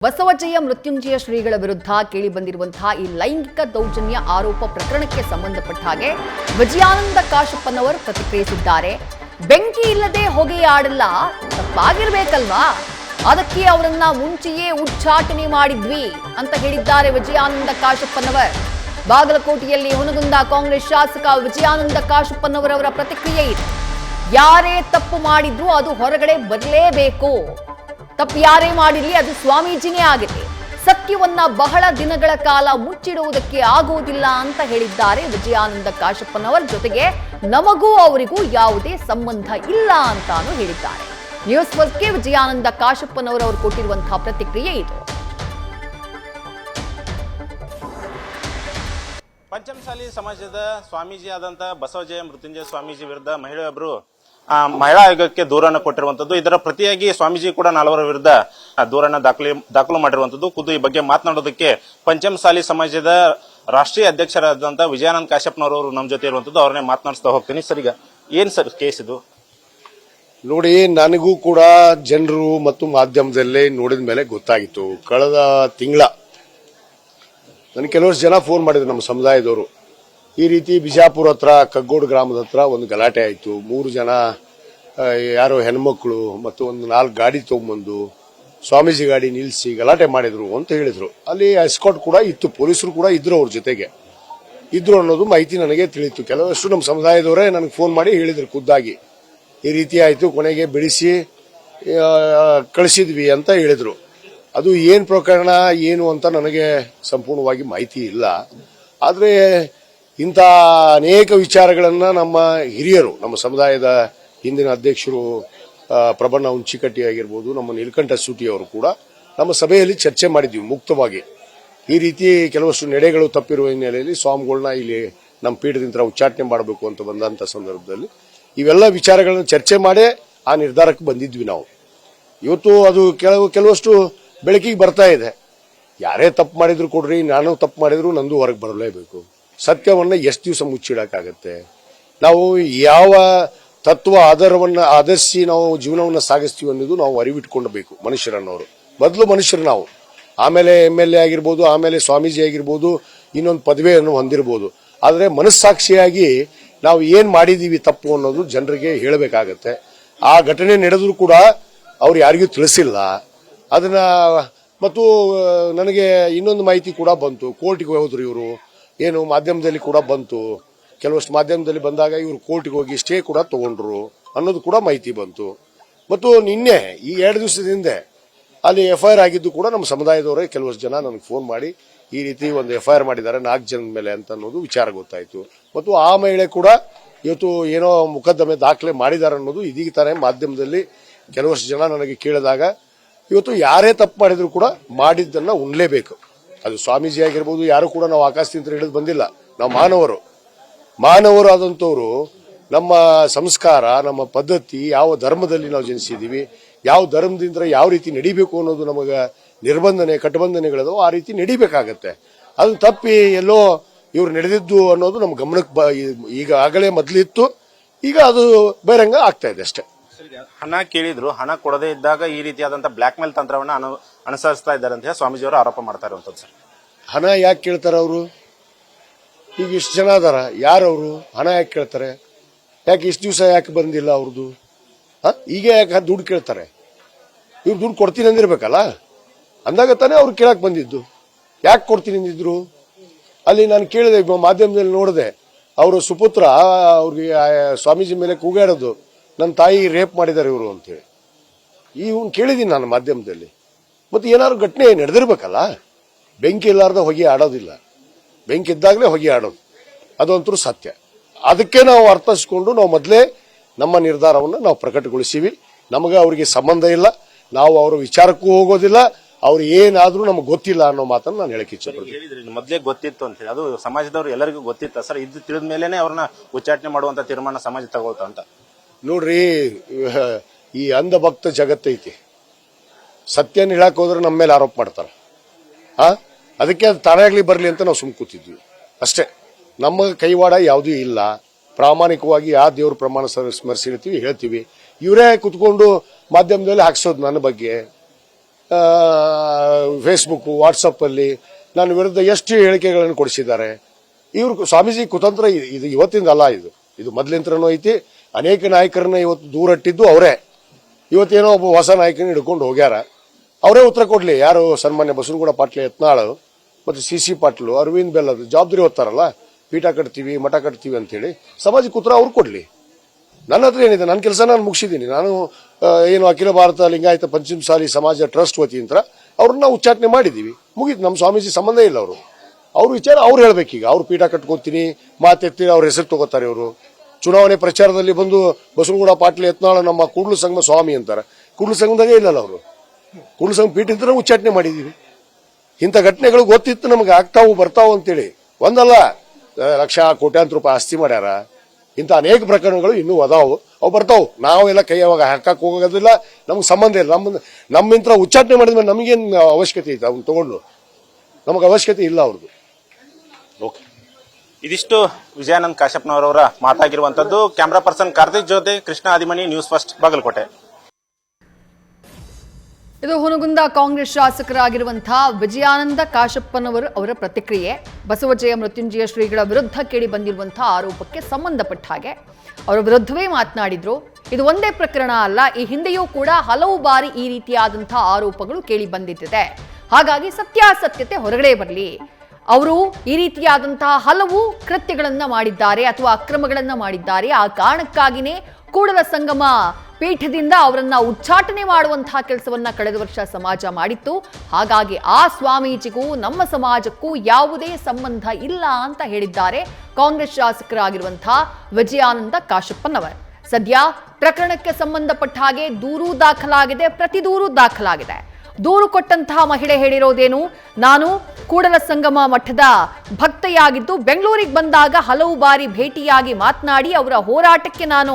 ಬಸವಜಯ ಮೃತ್ಯುಂಜಯ ಶ್ರೀಗಳ ವಿರುದ್ಧ ಕೇಳಿಬಂದಿರುವಂತಹ ಈ ಲೈಂಗಿಕ ದೌರ್ಜನ್ಯ ಆರೋಪ ಪ್ರಕರಣಕ್ಕೆ ಸಂಬಂಧಪಟ್ಟ ಹಾಗೆ ವಿಜಯಾನಂದ ಕಾಶಪ್ಪನವರು ಪ್ರತಿಕ್ರಿಯಿಸಿದ್ದಾರೆ. ಬೆಂಕಿ ಇಲ್ಲದೆ ಹೊಗೆಯಾಡಲ್ಲ, ತಪ್ಪಾಗಿರ್ಬೇಕಲ್ವಾ, ಅದಕ್ಕೆ ಅವರನ್ನ ಮುಂಚೆಯೇ ಉಚ್ಚಾಟನೆ ಮಾಡಿದ್ವಿ ಅಂತ ಹೇಳಿದ್ದಾರೆ ವಿಜಯಾನಂದ ಕಾಶಪ್ಪನವರ್. ಬಾಗಲಕೋಟೆಯಲ್ಲಿ ಹುನಗುಂದ ಕಾಂಗ್ರೆಸ್ ಶಾಸಕ ವಿಜಯಾನಂದ ಕಾಶಪ್ಪನವರವರ ಪ್ರತಿಕ್ರಿಯೆ ಇದೆ. ಯಾರೇ ತಪ್ಪು ಮಾಡಿದ್ರು ಅದು ಹೊರಗಡೆ ಬರಲೇಬೇಕು. ತಪ್ಪು ಯಾರೇ ಮಾಡಿರಲಿ ಅದು ಸ್ವಾಮೀಜಿನೇ ಆಗಿದೆ. ಸತ್ಯವನ್ನ ಬಹಳ ದಿನಗಳ ಕಾಲ ಮುಚ್ಚಿಡುವುದಕ್ಕೆ ಆಗುವುದಿಲ್ಲ ಅಂತ ಹೇಳಿದ್ದಾರೆ ವಿಜಯಾನಂದ ಕಾಶಪ್ಪನವರ. ಜೊತೆಗೆ ನಮಗೂ ಅವರಿಗೂ ಯಾವುದೇ ಸಂಬಂಧ ಇಲ್ಲ ಅಂತಾನು ಹೇಳಿದ್ದಾರೆ. ನ್ಯೂಸ್ ಫಸ್ಟ್ಗೆ ವಿಜಯಾನಂದ ಕಾಶಪ್ಪನವರು ಕೊಟ್ಟಿರುವಂತಹ ಪ್ರತಿಕ್ರಿಯೆ ಇದು. ಪಂಚಮಸಾಲಿ ಸಮಾಜದ ಸ್ವಾಮೀಜಿ ಆದಂತ ಬಸವಜಯ ಮೃತ್ಯುಂಜಯ ಸ್ವಾಮೀಜಿ ವಿರುದ್ಧ ಮಹಿಳೆಯೊಬ್ಬರು ಮಹಿಳಾ ಆಯೋಗಕ್ಕೆ ದೂರನ್ನು ಕೊಟ್ಟಿರುವಂತದ್ದು. ಇದರ ಪ್ರತಿಯಾಗಿ ಸ್ವಾಮೀಜಿ ಕೂಡ 4 ವಿರುದ್ಧ ದೂರನ್ನ ದಾಖಲು ಮಾಡಿರುವಂತದ್ದು. ಖುದ್ದು ಈ ಬಗ್ಗೆ ಮಾತನಾಡೋದಕ್ಕೆ ಪಂಚಮಸಾಲಿ ಸಮಾಜದ ರಾಷ್ಟ್ರೀಯ ಅಧ್ಯಕ್ಷರಾದಂತಹ ವಿಜಯಾನಂದ ಕಾಶಪ್ಪನವರು ನಮ್ಮ ಜೊತೆ ಇರುವಂತದ್ದು. ಅವ್ರನ್ನೇ ಮಾತನಾಡಿಸ್ತಾ ಹೋಗ್ತೀನಿ. ಸರ್, ಈಗ ಏನ್ ಸರ್ ಕೇಸ್ ಇದು? ನೋಡಿ, ನನಗೂ ಕೂಡ ಜನರು ಮತ್ತು ಮಾಧ್ಯಮದಲ್ಲೇ ನೋಡಿದ ಮೇಲೆ ಗೊತ್ತಾಗಿತ್ತು. ಕಳೆದ ತಿಂಗಳ ನನಗೆ ಕೆಲವಷ್ಟು ಜನ ಫೋನ್ ಮಾಡಿದ್ರು, ನಮ್ಮ ಸಮುದಾಯದವರು. ಈ ರೀತಿ ಬಿಜಾಪುರ ಹತ್ರ ಕಗ್ಗೋಡು ಗ್ರಾಮದ ಹತ್ರ ಒಂದು ಗಲಾಟೆ ಆಯಿತು. 3 ಜನ ಯಾರೋ ಹೆಣ್ಮಕ್ಳು ಮತ್ತು ಒಂದು 4 ಗಾಡಿ ತಗೊಂಡ್ಬಂದು ಸ್ವಾಮೀಜಿ ಗಾಡಿ ನಿಲ್ಲಿಸಿ ಗಲಾಟೆ ಮಾಡಿದ್ರು ಅಂತ ಹೇಳಿದ್ರು. ಅಲ್ಲಿ ಎಸ್ಕಾಟ್ ಕೂಡ ಇತ್ತು, ಪೊಲೀಸರು ಕೂಡ ಇದ್ರು, ಅವ್ರ ಜೊತೆಗೆ ಇದ್ರು ಅನ್ನೋದು ಮಾಹಿತಿ ನನಗೆ ತಿಳಿಯಿತು. ಕೆಲವಷ್ಟು ನಮ್ಮ ಸಮುದಾಯದವರೇ ನನಗೆ ಫೋನ್ ಮಾಡಿ ಹೇಳಿದ್ರು ಖುದ್ದಾಗಿ, ಈ ರೀತಿ ಆಯಿತು, ಕೊನೆಗೆ ಬಿಡಿಸಿ ಕಳಿಸಿದ್ವಿ ಅಂತ ಹೇಳಿದ್ರು. ಅದು ಏನು ಪ್ರಕರಣ ಏನು ಅಂತ ನನಗೆ ಸಂಪೂರ್ಣವಾಗಿ ಮಾಹಿತಿ ಇಲ್ಲ. ಆದರೆ ಇಂಥ ಅನೇಕ ವಿಚಾರಗಳನ್ನ ನಮ್ಮ ಹಿರಿಯರು, ನಮ್ಮ ಸಮುದಾಯದ ಹಿಂದಿನ ಅಧ್ಯಕ್ಷರು ಪ್ರಬಣ್ಣ ಹುಂಚಿಕಟ್ಟಿ ಆಗಿರ್ಬೋದು, ನಮ್ಮ ನೀಲಕಂಠ ಸೂಟಿಯವರು ಕೂಡ ನಮ್ಮ ಸಭೆಯಲ್ಲಿ ಚರ್ಚೆ ಮಾಡಿದ್ವಿ ಮುಕ್ತವಾಗಿ. ಈ ರೀತಿ ಕೆಲವಷ್ಟು ನಡೆಗಳು ತಪ್ಪಿರುವ ಹಿನ್ನೆಲೆಯಲ್ಲಿ ಸ್ವಾಮಿಗಳನ್ನ ಇಲ್ಲಿ ನಮ್ಮ ಪೀಠದಿಂದ ಉಚ್ಚಾಟನೆ ಮಾಡಬೇಕು ಅಂತ ಬಂದಂಥ ಸಂದರ್ಭದಲ್ಲಿ ಇವೆಲ್ಲ ವಿಚಾರಗಳನ್ನು ಚರ್ಚೆ ಮಾಡಿ ಆ ನಿರ್ಧಾರಕ್ಕೆ ಬಂದಿದ್ವಿ ನಾವು. ಇವತ್ತು ಅದು ಕೆಲವಷ್ಟು ಬೆಳಕಿಗೆ ಬರ್ತಾ ಇದೆ. ಯಾರೇ ತಪ್ಪು ಮಾಡಿದ್ರು ಕೊಡ್ರಿ, ನಾನು ತಪ್ಪು ಮಾಡಿದ್ರು ನಂದು ಹೊರಗೆ ಬರಲೇಬೇಕು. ಸತ್ಯವನ್ನ ಎಷ್ಟು ದಿವಸ ಮುಚ್ಚಿಡಕ್ಕಾಗತ್ತೆ? ನಾವು ಯಾವ ತತ್ವ ಆಧರಿಸಿ ನಾವು ಜೀವನವನ್ನು ಸಾಗಿಸ್ತೀವಿ ಅನ್ನೋದು ನಾವು ಅರಿವಿಟ್ಕೊಳ್ಬೇಕು. ಮನುಷ್ಯರನ್ನವರು ಮೊದಲು ಮನುಷ್ಯರು ನಾವು, ಆಮೇಲೆ MLA ಆಗಿರ್ಬೋದು, ಆಮೇಲೆ ಸ್ವಾಮೀಜಿ ಆಗಿರ್ಬೋದು, ಇನ್ನೊಂದು ಪದವಿಯನ್ನು ಹೊಂದಿರ್ಬೋದು. ಆದರೆ ಮನಸ್ಸಾಕ್ಷಿಯಾಗಿ ನಾವು ಏನ್ ಮಾಡಿದೀವಿ ತಪ್ಪು ಅನ್ನೋದು ಜನರಿಗೆ ಹೇಳಬೇಕಾಗತ್ತೆ. ಆ ಘಟನೆ ನಡೆದ್ರು ಕೂಡ ಅವ್ರು ಯಾರಿಗೂ ತಿಳಿಸಿಲ್ಲ ಅದನ್ನ. ಮತ್ತು ನನಗೆ ಇನ್ನೊಂದು ಮಾಹಿತಿ ಕೂಡ ಬಂತು, ಕೋರ್ಟಿಗೆ ಹೋದ್ರು ಇವರು, ಏನು ಮಾಧ್ಯಮದಲ್ಲಿ ಕೂಡ ಬಂತು. ಕೆಲವಷ್ಟು ಮಾಧ್ಯಮದಲ್ಲಿ ಬಂದಾಗ ಇವರು ಕೋರ್ಟಿಗೆ ಹೋಗಿ ಸ್ಟೇ ಕೂಡ ತಗೊಂಡ್ರು ಅನ್ನೋದು ಕೂಡ ಮಾಹಿತಿ ಬಂತು. ಮತ್ತು ನಿನ್ನೆ ಈ 2 ದಿವಸದ ಹಿಂದೆ ಅಲ್ಲಿ FIR ಆಗಿದ್ದು ಕೂಡ ನಮ್ಮ ಸಮುದಾಯದವರೇ ಕೆಲವಷ್ಟು ಜನ ನನಗೆ ಫೋನ್ ಮಾಡಿ ಈ ರೀತಿ ಒಂದು FIR ಮಾಡಿದ್ದಾರೆ 4 ಜನದ ಮೇಲೆ ಅಂತ ಅನ್ನೋದು ವಿಚಾರ ಗೊತ್ತಾಯ್ತು. ಮತ್ತು ಆ ಮಹಿಳೆ ಕೂಡ ಇವತ್ತು ಏನೋ ಮೊಕದ್ದಮೆ ದಾಖಲೆ ಮಾಡಿದ್ದಾರೆ ಅನ್ನೋದು ಇದೀಗ ತಾನೇ ಮಾಧ್ಯಮದಲ್ಲಿ ಕೆಲವಷ್ಟು ಜನ ನನಗೆ ಕೇಳಿದಾಗ, ಇವತ್ತು ಯಾರೇ ತಪ್ಪು ಮಾಡಿದ್ರು ಕೂಡ ಮಾಡಿದ್ದನ್ನ ಉಣ್ಲೇಬೇಕು. ಅದು ಸ್ವಾಮೀಜಿ ಆಗಿರ್ಬೋದು, ಯಾರು ಕೂಡ ನಾವು ಆಕಾಶದಿಂದ ಹಿಡಿದು ಬಂದಿಲ್ಲ. ನಾವು ಮಾನವರು ಆದಂತವ್ರು. ನಮ್ಮ ಸಂಸ್ಕಾರ, ನಮ್ಮ ಪದ್ಧತಿ, ಯಾವ ಧರ್ಮದಲ್ಲಿ ನಾವು ಜನಿಸಿದೀವಿ, ಯಾವ ಧರ್ಮದಿಂದ ಯಾವ ರೀತಿ ನಡಿಬೇಕು ಅನ್ನೋದು ನಮಗ ಕಟ್ಟಬಂಧನೆಗಳದು, ಆ ರೀತಿ ನಡಿಬೇಕಾಗತ್ತೆ. ಅದು ತಪ್ಪಿ ಎಲ್ಲೋ ಇವ್ರು ನಡೆದಿದ್ದು ಅನ್ನೋದು ನಮ್ಮ ಗಮನಕ್ಕೆ ಈಗ ಆಗಲೇ ಮೊದಲಿತ್ತು, ಈಗ ಅದು ಬಹಿರಂಗ ಆಗ್ತಾ ಇದೆ ಅಷ್ಟೇ. ಹಣ ಕೇಳಿದ್ರು, ಹಣ ಕೊಡದೇ ಇದ್ದಾಗ ಈ ರೀತಿಯಾದಂತಹ ಬ್ಲಾಕ್ ಮೇಲ್ ತಂತ್ರವನ್ನ ಅನುಸರಿಸ್ತಾ ಇದ್ದಾರೆ ಅಂತ ಸ್ವಾಮೀಜಿಯವರು ಆರೋಪ ಮಾಡ್ತಾ ಇರುವಂತದ್ದು. ಸರ್, ಹಣ ಯಾಕೆ ಕೇಳ್ತಾರೆ ಅವರು? ಈಗ ಇಷ್ಟು ಜನ ಅದಾರ, ಯಾರವರು ಹಣ ಯಾಕೆ ಕೇಳ್ತಾರೆ? ಯಾಕೆ ಇಷ್ಟು ದಿವಸ ಯಾಕೆ ಬಂದಿಲ್ಲ ಅವ್ರದ್ದು? ಈಗ ಯಾಕೆ ದುಡ್ಡು ಕೇಳ್ತಾರೆ? ಇವ್ರು ದುಡ್ಡು ಕೊಡ್ತೀನಿ ಅಂದಿರ್ಬೇಕಲ್ಲ, ಅಂದಾಗ ತಾನೇ ಅವ್ರು ಕೇಳಕ್ ಬಂದಿದ್ದು. ಯಾಕೆ ಕೊಡ್ತೀನಿ ಅಂದಿದ್ರು? ಅಲ್ಲಿ ನಾನು ಕೇಳಿದೆ, ಮಾಧ್ಯಮದಲ್ಲಿ ನೋಡಿದೆ, ಅವರು ಸುಪುತ್ರ ಅವ್ರಿಗೆ ಸ್ವಾಮೀಜಿ ಮೇಲೆ ಕೂಗಾಡೋದು, ನನ್ನ ತಾಯಿ ರೇಪ್ ಮಾಡಿದ್ದಾರೆ ಇವರು ಅಂತೇಳಿ. ಇವನ್ ಕೇಳಿದೀನಿ ನಾನು ಮಾಧ್ಯಮದಲ್ಲಿ. ಮತ್ತೆ ಏನಾದ್ರು ಘಟನೆ ನಡೆದಿರ್ಬೇಕಲ್ಲ. ಬೆಂಕಿ ಇಲ್ಲಾರ್ದ ಹೊಗೆ ಆಡೋದಿಲ್ಲ, ಬೆಂಕಿ ಇದ್ದಾಗಲೇ ಹೊಗೆ ಆಡೋದು, ಅದಂತೂ ಸತ್ಯ. ಅದಕ್ಕೆ ನಾವು ಅರ್ಥಿಸ್ಕೊಂಡು ನಾವು ಮೊದಲೇ ನಮ್ಮ ನಿರ್ಧಾರವನ್ನು ನಾವು ಪ್ರಕಟಗೊಳಿಸಿವಿ. ನಮಗೆ ಅವರಿಗೆ ಸಂಬಂಧ ಇಲ್ಲ, ನಾವು ಅವರ ವಿಚಾರಕ್ಕೂ ಹೋಗೋದಿಲ್ಲ, ಅವ್ರು ಏನಾದ್ರೂ ನಮ್ಗೆ ಗೊತ್ತಿಲ್ಲ ಅನ್ನೋ ಮಾತನ್ನು ನಾನು ಹೇಳಕ್ ಇಚ್ಛೆಪಡ್ತೀನಿ. ಮೊದಲೇ ಗೊತ್ತಿತ್ತು ಅಂತ ಹೇಳಿ, ಅದು ಸಮಾಜದವ್ರು ಎಲ್ಲರಿಗೂ ಗೊತ್ತಿತ್ತ ಸರ್? ಇದು ತಿಳಿದ ಮೇಲೆನೆ ಅವ್ರನ್ನ ಉಚ್ಚಾಟನೆ ಮಾಡುವಂತ ತೀರ್ಮಾನ ಸಮಾಜ ತಗೋತ ಅಂತ? ನೋಡ್ರಿ, ಈ ಅಂಧಭಕ್ತ ಜಗತ್ತೈತಿ. ಸತ್ಯನ ಹೇಳಕ್ ಹೋದ್ರೆ ನಮ್ಮ ಮೇಲೆ ಆರೋಪ ಮಾಡ್ತಾರ. ಅದಕ್ಕೆ ಅದು ತಾನಾಗ್ಲಿ ಬರ್ಲಿ ಅಂತ ನಾವು ಸುಮ್ ಕೂತಿದ್ವಿ ಅಷ್ಟೇ. ನಮ್ಮ ಕೈವಾಡ ಯಾವುದೂ ಇಲ್ಲ. ಪ್ರಾಮಾಣಿಕವಾಗಿ ಆ ದೇವ್ರ ಪ್ರಮಾಣ ಸ್ಮರಿಸಿ ಹೇಳ್ತೀವಿ. ಇವರೇ ಕುತ್ಕೊಂಡು ಮಾಧ್ಯಮದಲ್ಲಿ ಹಾಕ್ಸೋದು ನನ್ನ ಬಗ್ಗೆ. ಫೇಸ್ಬುಕ್ ವಾಟ್ಸಪ್ಪಲ್ಲಿ ನನ್ನ ವಿರುದ್ಧ ಎಷ್ಟು ಹೇಳಿಕೆಗಳನ್ನು ಕೊಡಿಸಿದ್ದಾರೆ. ಇವರು ಸ್ವಾಮೀಜಿ ಕುತಂತ್ರ ಇದು ಇವತ್ತಿಂದ ಅಲ್ಲ, ಇದು ಮೊದಲಿಂತ್ರನೂ ಐತಿ. ಅನೇಕ ನಾಯಕರನ್ನ ಇವತ್ತು ದೂರಟ್ಟಿದ್ದು ಅವರೇ. ಇವತ್ತೇನೋ ಒಬ್ಬ ಹೊಸ ನಾಯಕನ ಹಿಡ್ಕೊಂಡು ಹೋಗ್ಯಾರ, ಅವರೇ ಉತ್ತರ ಕೊಡ್ಲಿ. ಯಾರು ಸನ್ಮಾನ್ಯ ಬಸವನಗೌಡ ಪಾಟೀಲ್ ಯತ್ನಾಳ್ ಮತ್ತು ಸಿ ಪಾಟೀಲ್, ಅರವಿಂದ್ ಬೆಲ್ಲದ್ ಜವಾಬ್ದಾರಿ ಹೊತ್ತಾರಲ್ಲ, ಪೀಠ ಕಟ್ತೀವಿ ಮಠ ಕಟ್ತೀವಿ ಅಂತೇಳಿ ಸಮಾಜಕ್ಕೆ ಉತ್ತರ ಅವ್ರು ಕೊಡ್ಲಿ. ನನ್ನ ಹತ್ರ ಏನಿದೆ, ನನ್ನ ಕೆಲಸ ನಾನು ಮುಗಿಸಿದ್ದೀನಿ. ನಾನು ಏನು ಅಖಿಲ ಭಾರತ ಲಿಂಗಾಯತ ಪಂಚಮಸಾಲಿ ಸಮಾಜ ಟ್ರಸ್ಟ್ ವತಿಯಿಂದ ಅವ್ರನ್ನ ಉಚ್ಚಾಟನೆ ಮಾಡಿದ್ದೀವಿ, ಮುಗೀತು. ನಮ್ಮ ಸ್ವಾಮೀಜಿ ಸಂಬಂಧ ಇಲ್ಲ. ಅವ್ರ ವಿಚಾರ ಅವ್ರು ಹೇಳ್ಬೇಕೀಗ. ಅವ್ರು ಪೀಠ ಕಟ್ಕೋತೀನಿ ಮಾತೆತ್ತಿ ಅವ್ರ ಹೆಸರು ತಗೋತಾರೆ. ಇವರು ಚುನಾವಣೆ ಪ್ರಚಾರದಲ್ಲಿ ಬಂದು ಬಸವನಗೌಡ ಪಾಟೀಲ್ ಯತ್ನಾಳ ನಮ್ಮ ಕೂಡ್ಲು ಸಂಘ ಸ್ವಾಮಿ ಅಂತಾರೆ. ಕೂಡ್ಲು ಸಂಘದಾಗೆ ಇಲ್ಲಲ್ಲ ಅವರು. ಕೂಡ್ಲು ಸಂಘ ಪೀಠ ಇದ್ರೆ ಉಚ್ಚಾಟನೆ ಮಾಡಿದ್ದೀವಿ. ಇಂಥ ಘಟನೆಗಳು ಗೊತ್ತಿತ್ತು ನಮಗೆ, ಆಗ್ತಾವು ಬರ್ತಾವು ಅಂತೇಳಿ. ಒಂದಲ್ಲ, ಲಕ್ಷ ಕೋಟ್ಯಾಂತರ ರೂಪಾಯಿ ಆಸ್ತಿ ಮಾಡ್ಯಾರ. ಇಂಥ ಅನೇಕ ಪ್ರಕರಣಗಳು ಇನ್ನೂ ಅದಾವು, ಅವು ಬರ್ತಾವು. ನಾವೆಲ್ಲ ಕೈ ಅವಾಗ ಹಾಕಕ್ ಹೋಗೋದಿಲ್ಲ, ನಮ್ಗೆ ಸಂಬಂಧ ಇಲ್ಲ. ನಮ್ಮಿಂತ್ರ ಉಚ್ಚಾಟನೆ ಮಾಡಿದ್ಮೇಲೆ ನಮಗೇನು ಅವಶ್ಯಕತೆ ಐತೆ ಅವ್ನು ತಗೊಂಡು? ನಮಗೆ ಅವಶ್ಯಕತೆ ಇಲ್ಲ ಅವ್ರದ್ದು. ಓಕೆ, ಇದಿಷ್ಟು ವಿಜಯಾನಂದ್ ಕಾಶ್ಯಪ್ನವರವರ ಮಾತಾಗಿರುವಂತದ್ದು. ಕ್ಯಾಮ್ರಾ ಪರ್ಸನ್ ಕಾರ್ತಿಕ್ ಜೊತೆ ಕೃಷ್ಣ ಆದಿಮನಿ, ನ್ಯೂಸ್ ಫಸ್ಟ್, ಬಾಗಲಕೋಟೆ. ಇದು ಹುನಗುಂದ ಕಾಂಗ್ರೆಸ್ ಶಾಸಕರಾಗಿರುವಂತಹ ವಿಜಯಾನಂದ ಕಾಶಪ್ಪನವರು ಅವರ ಪ್ರತಿಕ್ರಿಯೆ. ಬಸವಜಯ ಮೃತ್ಯುಂಜಯ ಶ್ರೀಗಳ ವಿರುದ್ಧ ಕೇಳಿ ಬಂದಿರುವಂತಹ ಆರೋಪಕ್ಕೆ ಸಂಬಂಧಪಟ್ಟ ಹಾಗೆ ಅವರ ವಿರುದ್ಧವೇ ಮಾತನಾಡಿದ್ರು. ಇದು ಒಂದೇ ಪ್ರಕರಣ ಅಲ್ಲ, ಈ ಹಿಂದೆಯೂ ಕೂಡ ಹಲವು ಬಾರಿ ಈ ರೀತಿಯಾದಂತಹ ಆರೋಪಗಳು ಕೇಳಿ ಬಂದಿದ್ದಿದೆ. ಹಾಗಾಗಿ ಸತ್ಯಾಸತ್ಯತೆ ಹೊರಗಡೆ ಬರಲಿ. ಅವರು ಈ ರೀತಿಯಾದಂತಹ ಹಲವು ಕೃತ್ಯಗಳನ್ನ ಮಾಡಿದ್ದಾರೆ ಅಥವಾ ಅಕ್ರಮಗಳನ್ನ ಮಾಡಿದ್ದಾರೆ. ಆ ಕಾರಣಕ್ಕಾಗಿನೇ ಕೂಡಲ ಸಂಗಮ ಪೀಠದಿಂದ ಅವರನ್ನ ಉಚ್ಚಾಟನೆ ಮಾಡುವಂತಹ ಕೆಲಸವನ್ನ ಕಳೆದ ವರ್ಷ ಸಮಾಜ ಮಾಡಿತ್ತು. ಹಾಗಾಗಿ ಆ ಸ್ವಾಮೀಜಿಗೂ ನಮ್ಮ ಸಮಾಜಕ್ಕೂ ಯಾವುದೇ ಸಂಬಂಧ ಇಲ್ಲ ಅಂತ ಹೇಳಿದ್ದಾರೆ ಕಾಂಗ್ರೆಸ್ ಶಾಸಕರಾಗಿರುವಂತಹ ವಿಜಯಾನಂದ ಕಾಶಪ್ಪನವರ್. ಸದ್ಯ ಪ್ರಕರಣಕ್ಕೆ ಸಂಬಂಧಪಟ್ಟ ಹಾಗೆ ದೂರು ದಾಖಲಾಗಿದೆ, ಪ್ರತಿ ದೂರು ದಾಖಲಾಗಿದೆ. ದೂರು ಕೊಟ್ಟಂತಹ ಮಹಿಳೆ ಹೇಳಿರೋದೇನು, ನಾನು ಕೂಡಲ ಸಂಗಮ ಮಠದ ಭಕ್ತೆಯಾಗಿದ್ದು ಬೆಂಗಳೂರಿಗೆ ಬಂದಾಗ ಹಲವು ಬಾರಿ ಭೇಟಿಯಾಗಿ ಮಾತನಾಡಿ ಅವರ ಹೋರಾಟಕ್ಕೆ ನಾನು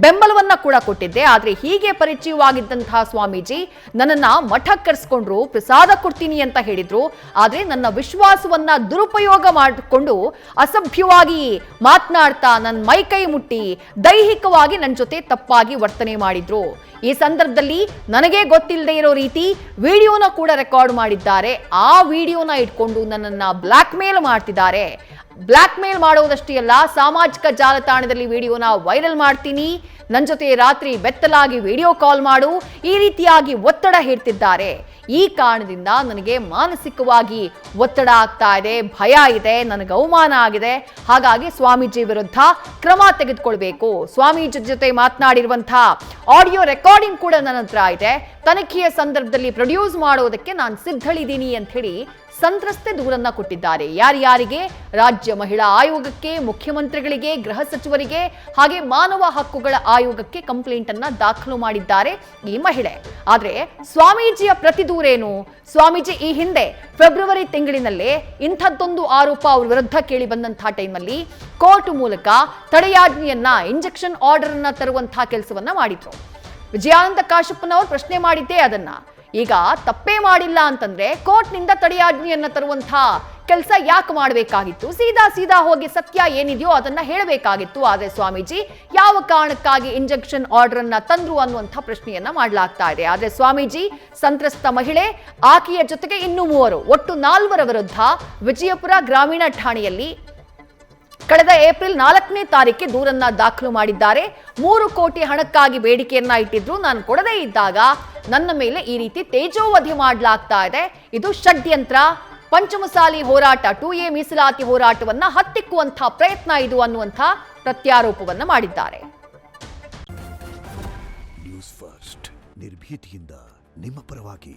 ಬೆಂಬಲವನ್ನ ಕೂಡ ಕೊಟ್ಟಿದ್ದೆ. ಆದ್ರೆ ಹೀಗೆ ಪರಿಚಯವಾಗಿದ್ದಂತಹ ಸ್ವಾಮೀಜಿ ನನ್ನನ್ನ ಮಠಕ್ಕೆ ಕರೆಸ್ಕೊಂಡ್ರು, ಪ್ರಸಾದ ಕೊಡ್ತೀನಿ ಅಂತ ಹೇಳಿದ್ರು. ಆದ್ರೆ ನನ್ನ ವಿಶ್ವಾಸವನ್ನ ದುರುಪಯೋಗ ಮಾಡಿಕೊಂಡು ಅಸಭ್ಯವಾಗಿ ಮಾತನಾಡ್ತಾ ನನ್ನ ಮೈಕೈ ಮುಟ್ಟಿ ದೈಹಿಕವಾಗಿ ನನ್ನ ಜೊತೆ ತಪ್ಪಾಗಿ ವರ್ತನೆ ಮಾಡಿದ್ರು. ಈ ಸಂದರ್ಭದಲ್ಲಿ ನನಗೆ ಗೊತ್ತಿಲ್ಲದೆ ಇರೋ ರೀತಿ ವಿಡಿಯೋನ ಕೂಡ ರೆಕಾರ್ಡ್ ಮಾಡಿದ್ದಾರೆ. ಆ ವಿಡಿಯೋನ ಇಟ್ಕೊಂಡು ನನ್ನನ್ನ ಬ್ಲಾಕ್ ಮೇಲ್ ಮಾಡ್ತಿದ್ದಾರೆ. ಬ್ಲಾಕ್ ಮೇಲ್ ಮಾಡೋದಷ್ಟೇ ಅಲ್ಲ, ಸಾಮಾಜಿಕ ಜಾಲತಾಣದಲ್ಲಿ ವಿಡಿಯೋನ ವೈರಲ್ ಮಾಡ್ತೀನಿ, ನನ್ನ ಜೊತೆ ರಾತ್ರಿ ಬೆತ್ತಲಾಗಿ ವಿಡಿಯೋ ಕಾಲ್ ಮಾಡು, ಈ ರೀತಿಯಾಗಿ ಒತ್ತಡ ಹೇರ್ತಿದ್ದಾರೆ. ಈ ಕಾರಣದಿಂದ ನನಗೆ ಮಾನಸಿಕವಾಗಿ ಒತ್ತಡ ಆಗ್ತಾ ಇದೆ, ಭಯ ಇದೆ, ನನಗೆ ಅವಮಾನ ಆಗಿದೆ. ಹಾಗಾಗಿ ಸ್ವಾಮೀಜಿ ವಿರುದ್ಧ ಕ್ರಮ ತೆಗೆದುಕೊಳ್ಬೇಕು. ಸ್ವಾಮೀಜಿ ಜೊತೆ ಮಾತನಾಡಿರುವಂತಹ ಆಡಿಯೋ ರೆಕಾರ್ಡಿಂಗ್ ಕೂಡ ನನ್ನ ಹತ್ರ ಇದೆ. ತನಿಖೆಯ ಸಂದರ್ಭದಲ್ಲಿ ಪ್ರೊಡ್ಯೂಸ್ ಮಾಡೋದಕ್ಕೆ ನಾನು ಸಿದ್ಧಳಿದ್ದೀನಿ ಅಂತ ಹೇಳಿ ಸಂತ್ರಸ್ತೆ ದೂರನ್ನ ಕೊಟ್ಟಿದ್ದಾರೆ. ಯಾರ್ಯಾರಿಗೆ? ರಾಜ್ಯ ಮಹಿಳಾ ಆಯೋಗಕ್ಕೆ, ಮುಖ್ಯಮಂತ್ರಿಗಳಿಗೆ, ಗೃಹ ಸಚಿವರಿಗೆ, ಹಾಗೆ ಮಾನವ ಹಕ್ಕುಗಳ ಆಯೋಗಕ್ಕೆ ಕಂಪ್ಲೇಂಟ್ ಅನ್ನ ದಾಖಲು ಮಾಡಿದ್ದಾರೆ ಈ ಮಹಿಳೆ. ಆದ್ರೆ ಸ್ವಾಮೀಜಿಯ ಪ್ರತಿ ದೂರೇನು? ಸ್ವಾಮೀಜಿ ಈ ಹಿಂದೆ ಫೆಬ್ರವರಿ ತಿಂಗಳಿನಲ್ಲೇ ಇಂಥದ್ದೊಂದು ಆರೋಪ ಅವ್ರ ವಿರುದ್ಧ ಕೇಳಿ ಬಂದಂತಹ ಟೈಮಲ್ಲಿ ಕೋರ್ಟ್ ಮೂಲಕ ತಡೆಯಾಜ್ಞೆಯನ್ನ, ಇಂಜೆಕ್ಷನ್ ಆರ್ಡರ್ ಅನ್ನ ತರುವಂತಹ ಕೆಲಸವನ್ನ ಮಾಡಿದ್ರು. ವಿಜಯಾನಂದ ಕಾಶಪ್ಪನವರು ಪ್ರಶ್ನೆ ಮಾಡಿದ್ದೇ ಅದನ್ನ. ಈಗ ತಪ್ಪೇ ಮಾಡಿಲ್ಲ ಅಂತಂದ್ರೆ ಕೋರ್ಟ್ನಿಂದ ತಡೆಯಾಜ್ಞೆಯನ್ನ ತರುವಂತಹ ಕೆಲಸ ಯಾಕೆ ಮಾಡಬೇಕಾಗಿತ್ತು? ಸೀದಾ ಹೋಗಿ ಸತ್ಯ ಏನಿದೆಯೋ ಅದನ್ನ ಹೇಳಬೇಕಾಗಿತ್ತು. ಆದ್ರೆ ಸ್ವಾಮೀಜಿ ಯಾವ ಕಾರಣಕ್ಕಾಗಿ ಇಂಜೆಕ್ಷನ್ ಆರ್ಡರ್ ಅನ್ನ ತಂದ್ರು ಅನ್ನುವಂಥ ಪ್ರಶ್ನೆಯನ್ನ ಮಾಡಲಾಗ್ತಾ ಇದೆ. ಆದ್ರೆ ಸ್ವಾಮೀಜಿ, ಸಂತ್ರಸ್ತ ಮಹಿಳೆ, ಆಕೆಯ ಜೊತೆಗೆ ಇನ್ನೂ 3 ಒಟ್ಟು 4 ವಿರುದ್ಧ ವಿಜಯಪುರ ಗ್ರಾಮೀಣ ಠಾಣೆಯಲ್ಲಿ ಕಳೆದ ಏಪ್ರಿಲ್ 4ನೇ ತಾರೀಕಿಗೆ ದೂರನ್ನ ದಾಖಲು ಮಾಡಿದ್ದಾರೆ. 3 ಕೋಟಿ ಹಣಕ್ಕಾಗಿ ಬೇಡಿಕೆಯನ್ನ ಇಟ್ಟಿದ್ರು. ನಾನು ಕೊಡದೇ ಇದ್ದಾಗ ನನ್ನ ಮೇಲೆ ಈ ರೀತಿ ತೇಜೋವಧಿ ಮಾಡಲಾಗ್ತಾ ಇದೆ. ಇದು ಷಡ್ಯಂತ್ರ, ಪಂಚಮಸಾಲಿ ಹೋರಾಟ, 2A ಮೀಸಲಾತಿ ಹೋರಾಟವನ್ನ ಹತ್ತಿಕ್ಕುವಂತಹ ಪ್ರಯತ್ನ ಇದು ಅನ್ನುವಂಥ ಪ್ರತ್ಯಾರೋಪವನ್ನ ಮಾಡಿದ್ದಾರೆ. ನ್ಯೂಸ್ ಫಸ್ಟ್, ನಿರ್ಭೀತಿಯಿಂದ ನಿಮ್ಮ ಪರವಾಗಿ.